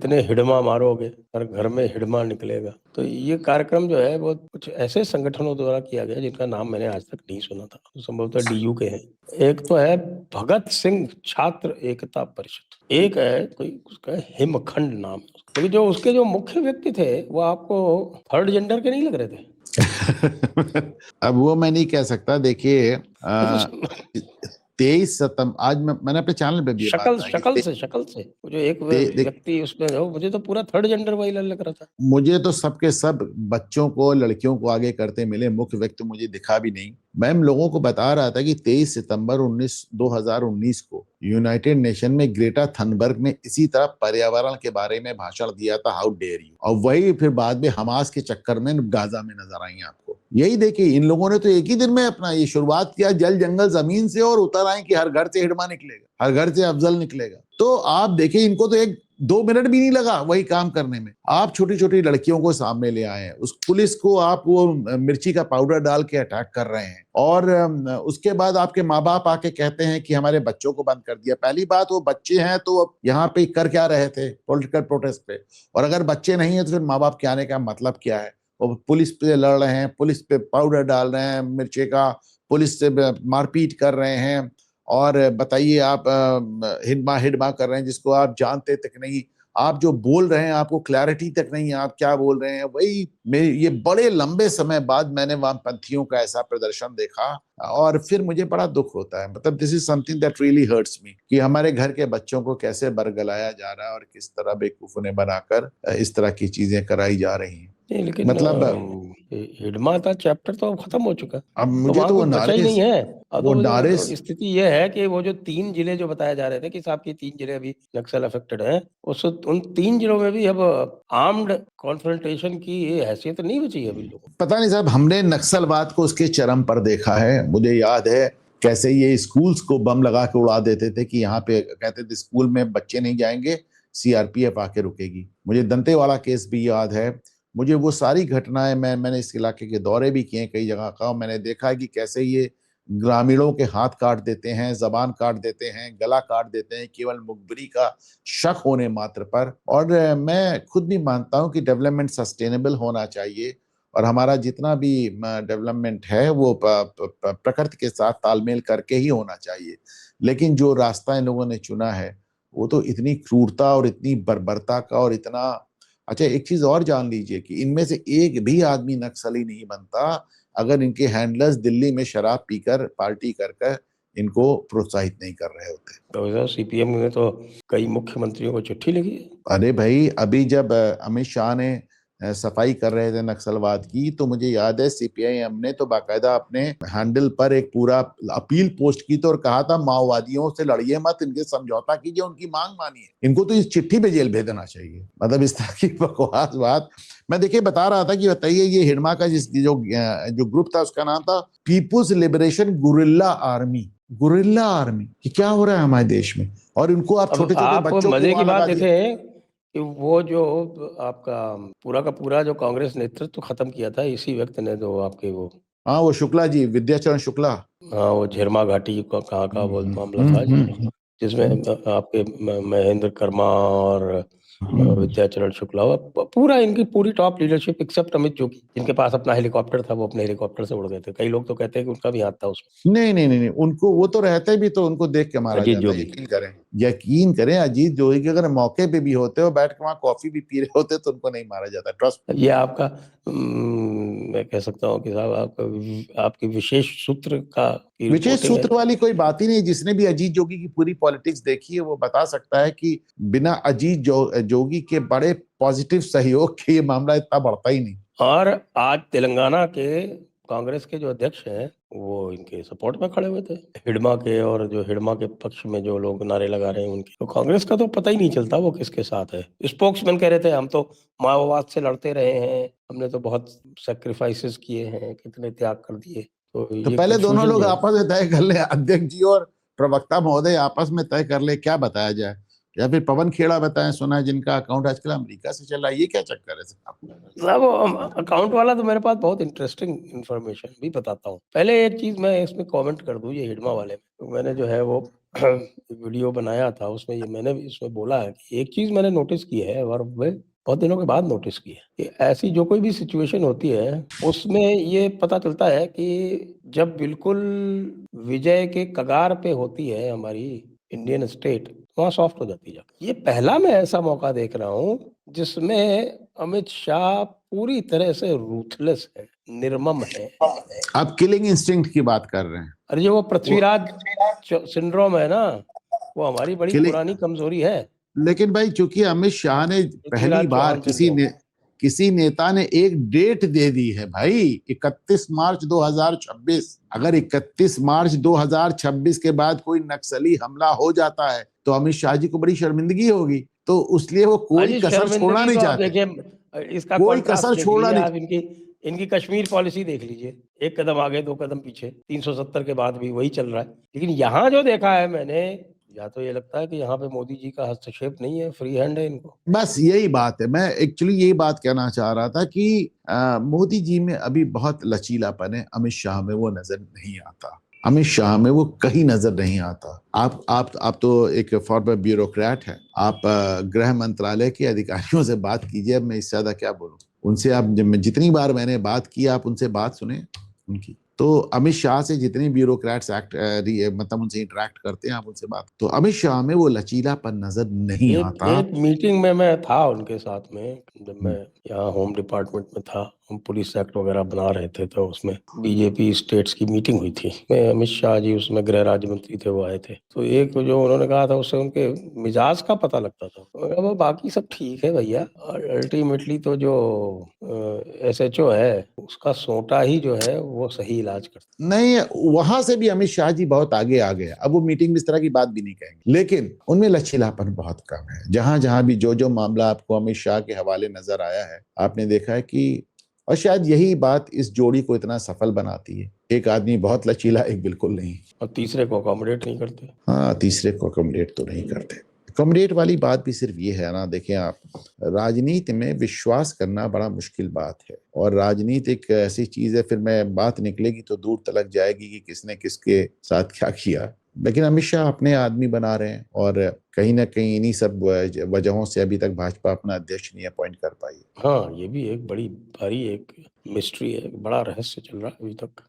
जितने हिडमा मारोगे हर घर में हिडमा निकलेगा। तो ये कार्यक्रम जो है वो कुछ ऐसे संगठनों द्वारा किया गया जिनका नाम मैंने आज तक नहीं सुना था, तो संभवतः डीयू के हैं। एक तो है भगत सिंह छात्र एकता परिषद, एक है कोई उसका हिमखंड नाम है। लेकिन जो उसके जो मुख्य व्यक्ति थे वो आपको थर्ड जेंडर के नहीं लग रहे थे? अब वो मैं नहीं कह सकता। देखिए 23 सितंबर, आज मैंने अपने चैनल पे भी ये बात शक्ल से वो जो एक व्यक्ति उसमें हो, मुझे तो पूरा थर्ड जेंडर वही लग रहा था। मुझे तो सबके सब बच्चों को, लड़कियों को आगे करते मिले, मुख्य व्यक्ति मुझे दिखा भी नहीं। मैं लोगों को बता रहा था कि 23 सितंबर 2019 को यूनाइटेड नेशन में ग्रेटा थनबर्ग ने इसी तरह पर्यावरण के बारे में भाषण दिया था, हाउ डेयर यू, और वही फिर बाद में हमास के चक्कर में गाजा में नजर आई आपको। यही देखिए, इन लोगों ने तो एक ही दिन में अपना ये शुरुआत किया, जल जंगल जमीन से, और उतर आए कि हर घर से हिडमा निकलेगा, हर घर से अफजल निकलेगा। तो आप देखिए, इनको तो 1-2 मिनट भी नहीं लगा वही काम करने में। आप छोटी छोटी लड़कियों को सामने ले आए हैं, उस पुलिस को आप वो मिर्ची का पाउडर डाल के अटैक कर रहे हैं, और उसके बाद आपके माँ बाप आके कहते हैं कि हमारे बच्चों को बंद कर दिया। पहली बात, वो बच्चे हैं तो यहाँ पे कर क्या रहे थे पॉलिटिकल प्रोटेस्ट पे, और अगर बच्चे नहीं है तो फिर माँ बाप के आने का मतलब क्या है? वो पुलिस पे लड़ रहे हैं, पुलिस पे पाउडर डाल रहे हैं मिर्ची का, पुलिस से मारपीट कर रहे हैं, और बताइए आप हिडमा कर रहे हैं जिसको आप जानते तक नहीं। आप जो बोल रहे हैं आपको क्लैरिटी तक नहीं है, आप क्या बोल रहे हैं। वही ये बड़े लंबे समय बाद मैंने वामपंथियों का ऐसा प्रदर्शन देखा, और फिर मुझे बड़ा दुख होता है। मतलब this is something that really hurts me, कि हमारे घर के बच्चों को कैसे बरगलाया जा रहा है और किस तरह बेवकूफों ने बनाकर इस तरह की चीजें कराई जा रही हैं। लेकिन मतलब हिडमा का चैप्टर तो अब खत्म हो चुका, अब मुझे तो वो बचा ही नहीं है। अब वो तो स्थिति ये है कि वो जो 3 जिले जो बताए जा रहे थे कि साहब की 3 जिले अभी नक्सल अफेक्टेड हैं, उन 3 जिलों में भी अब आर्म्ड कॉन्फ्रंटेशन की हैसियत नहीं बची है अभी लोगों। पता नहीं साहब, हमने नक्सलवाद को उसके चरम पर देखा है। मुझे याद है कैसे ये स्कूल्स को बम लगा के उड़ा देते थे, कि यहाँ पे कहते थे स्कूल में बच्चे नहीं जाएंगे, सीआरपीएफ आके रुकेगी। मुझे दंतेवाड़ा केस भी याद है। मुझे वो सारी घटनाएं, मैंने इस इलाके के दौरे भी किए कई जगह का, मैंने देखा है कि कैसे ये ग्रामीणों के हाथ काट देते हैं, जबान काट देते हैं, गला काट देते हैं, केवल मुखबिरी का शक होने मात्र पर। और मैं खुद भी मानता हूं कि डेवलपमेंट सस्टेनेबल होना चाहिए, और हमारा जितना भी डेवलपमेंट है वो प्रकृति के साथ तालमेल करके ही होना चाहिए। लेकिन जो रास्ता इन लोगों ने चुना है वो तो इतनी क्रूरता और इतनी बर्बरता का, और इतना। अच्छा, एक चीज और जान लीजिए कि इनमें से एक भी आदमी नक्सली नहीं बनता अगर इनके हैंडलर्स दिल्ली में शराब पीकर पार्टी कर इनको प्रोत्साहित नहीं कर रहे होते। तो सीपीएम ने तो कई मुख्यमंत्रियों को चिट्ठी लिखी है। अरे भाई, अभी जब अमित शाह ने सफाई कर रहे थे नक्सलवाद की, तो मुझे याद है सीपीआईएम ने तो बाकायदा अपने हैंडल पर एक पूरा अपील पोस्ट की थी और कहा था माओवादियों से लड़िए मत, इनके समझौता कीजिए, उनकी मांग मानिए। इनको तो इस चिट्ठी पे जेल भेज देना चाहिए। मतलब इस तरह की बकवास बात। मैं देखिए बता रहा था कि बताइए, ये हिडमा का जो ग्रुप था उसका नाम था people's liberation guerrilla army. Guerrilla army, कि क्या हो रहा है हमारे देश में। और इनको आप छोटे छोटे बच्चों मजे को की बात लगा दिया। देखें कि वो जो आपका पूरा का पूरा जो कांग्रेस नेतृत्व खत्म किया था इसी व्यक्ति ने, जो आपके वो, हाँ, वो शुक्ला जी, विद्याचरण शुक्ला। हाँ, वो झिरमा घाटी का कहाँ का वो मामला था जिसमें आपके महेंद्र कर्मा और विद्याचरण शुक्ला, पूरा इनकी पूरी top leadership accept Amit Jogi, जिनके पास अपना हेलीकॉप्टर था, वो अपने हेलीकॉप्टर से उड़ गए थे। कई लोग तो कहते हैं कि उनका भी हाथ था उसमें। नहीं, उनको वो तो रहते भी तो उनको देख के मारा अजीत जाता है। जोगी, यकीन करें अजीत जोगी के अगर मौके पे भी होते हो, बैठ के वहां कॉफी भी पी रहे होते, तो उनको नहीं मारा जाता। ट्रस्ट। ये आपका मैं कह सकता हूँ कि साहब आपकी विशेष सूत्र का विशेष रिपोर्टिंग है। सूत्र वाली कोई बात ही नहीं। जिसने भी अजीत जोगी की पूरी पॉलिटिक्स देखी है वो बता सकता है कि बिना अजीत जोगी के बड़े पॉजिटिव सहयोग के ये मामला इतना बढ़ता ही नहीं। और आज तेलंगाना के कांग्रेस के जो अध्यक्ष हैं वो इनके सपोर्ट में खड़े हुए थे, हिडमा के, और जो हिडमा के पक्ष में जो लोग नारे लगा रहे हैं उनके, तो कांग्रेस का तो पता ही नहीं चलता वो किसके साथ है। स्पोक्समैन कह रहे थे हम तो माओवाद से लड़ते रहे हैं, हमने तो बहुत सेक्रीफाइसेस किए हैं, कितने त्याग कर दिए। तो ये पहले दोनों लोग confusion आपस में तय कर ले, अध्यक्ष जी और प्रवक्ता महोदय आपस में तय कर ले क्या बताया जाए, या फिर पवन खेड़ा बताएं, सुना है जिनका अकाउंट आजकल अमेरिका से चल रहा है। ये क्या चक्कर है साहब? अकाउंट वाला तो मेरे पास बहुत इंटरेस्टिंग इंफॉर्मेशन भी बताता हूँ। पहले एक चीज मैं इसमें कमेंट कर दूं, ये हिडमा वाले में, तो मैंने जो है वो वीडियो बनाया था, उसमें ये मैंने भी इसमें बोला है कि एक चीज़ मैंने नोटिस की है और मैं बहुत दिनों के बाद नोटिस की है कि ऐसी जो कोई भी सिचुएशन होती है, उसमें ये पता चलता है कि जब बिल्कुल विजय के कगार पे होती है हमारी इंडियन स्टेट, वहाँ सॉफ्ट हो जाती है जाके। ये पहला मैं ऐसा मौका देख रहा हूँ, जिसमें अमित शाह पूरी तरह से रूथलेस है, निर्मम है। आप किलिंग इंस्टिंक्ट की बात कर रहे हैं। और ये वो वो पृथ्वीराज सिंड्रोम है ना, वो हमारी बड़ी किलिंग, पुरानी कमारी है। लेकिन भाई चूंकि अमित शाह ने पहली पृथ्वीराज बार चौहान सिंड्रोम। किसी नेता ने एक डेट दे दी है भाई, 31 मार्च 2026। अगर 31 मार्च 2026 के बाद कोई नक्सली हमला हो जाता है तो अमित शाह जी को बड़ी शर्मिंदगी होगी, तो उसलिए वो कोई अजी कसर छोड़ना शर्मिंदगी नहीं तो आप चाहते, देखिए, इसका कोई कॉन्ट्रास्ट कसर देख छोड़ना लीजिए नहीं। आप, इनकी इनकी कश्मीर पॉलिसी देख लीजिए, एक कदम आगे दो कदम पीछे, 370 के बाद भी वही चल रहा है। लेकिन यहाँ जो देखा है मैंने, या तो ये लगता है कि यहाँ पे मोदी जी का हस्तक्षेप नहीं है, फ्री हैंड है इनको। बस यही बात है, मैं एक्चुअली यही बात कहना चाह रहा था कि मोदी जी में अभी बहुत लचीलापन है, अमित शाह में वो नजर नहीं आता। अमित शाह में वो कहीं नजर नहीं आता। आप तो एक फॉर्मर ब्यूरोक्रेट है, आप गृह मंत्रालय के अधिकारियों से बात कीजिए, अब मैं इससे ज्यादा क्या बोलूं। उनसे आप जितनी बार मैंने बात की, आप उनसे बात सुने उनकी, तो अमित शाह से जितने ब्यूरोक्रेट्स मतलब उनसे इंटरेक्ट करते हैं, आप उनसे बात, तो अमित शाह में वो लचीलापन नजर नहीं एक आता। एक मीटिंग में मैं था उनके साथ में, जब मैं यहाँ होम डिपार्टमेंट में था, हम पुलिस एक्ट वगैरह बना रहे थे, तो उसमें बीजेपी स्टेट्स की मीटिंग हुई थी। मैं अमित शाह जी उसमें गृह राज्य मंत्री थे, वो आए थे। तो एक जो उन्होंने कहा था, उससे उनके मिजाज का पता लगता था। वो बाकी सब ठीक है भैया, और अल्टीमेटली तो जो SHO है, उसका सोटा ही जो है वो सही इलाज करता नहीं, वहां से भी अमित शाह जी बहुत आगे आ गए। अब वो मीटिंग में इस तरह की बात भी नहीं कहेंगे, लेकिन उनमें लचीलापन बहुत कम है। जहां जहां भी जो मामला आपको अमित शाह के हवाले नजर आया है, आपने देखा है कि, और शायद यही बात इस जोड़ी को इतना सफल बनाती है, एक आदमी बहुत लचीला, एक बिल्कुल नहीं। और तीसरे को अकोमोडेट नहीं करते। हाँ, तीसरे को अकोमोडेट तो नहीं करते। अकोमोडेट वाली बात भी सिर्फ ये है ना, देखें आप, राजनीति में विश्वास करना बड़ा मुश्किल बात है, और राजनीति एक ऐसी चीज है, फिर मैं बात निकलेगी तो दूर तलक जाएगी कि किसने किसके साथ क्या किया। लेकिन अमित शाह अपने आदमी बना रहे हैं, और कहीं ना कहीं इन्हीं सब वजहों से अभी तक भाजपा अपना अध्यक्ष नहीं अपॉइंट कर पाई। हाँ, ये भी एक बड़ी भारी एक मिस्ट्री है, बड़ा रहस्य चल रहा है अभी तक।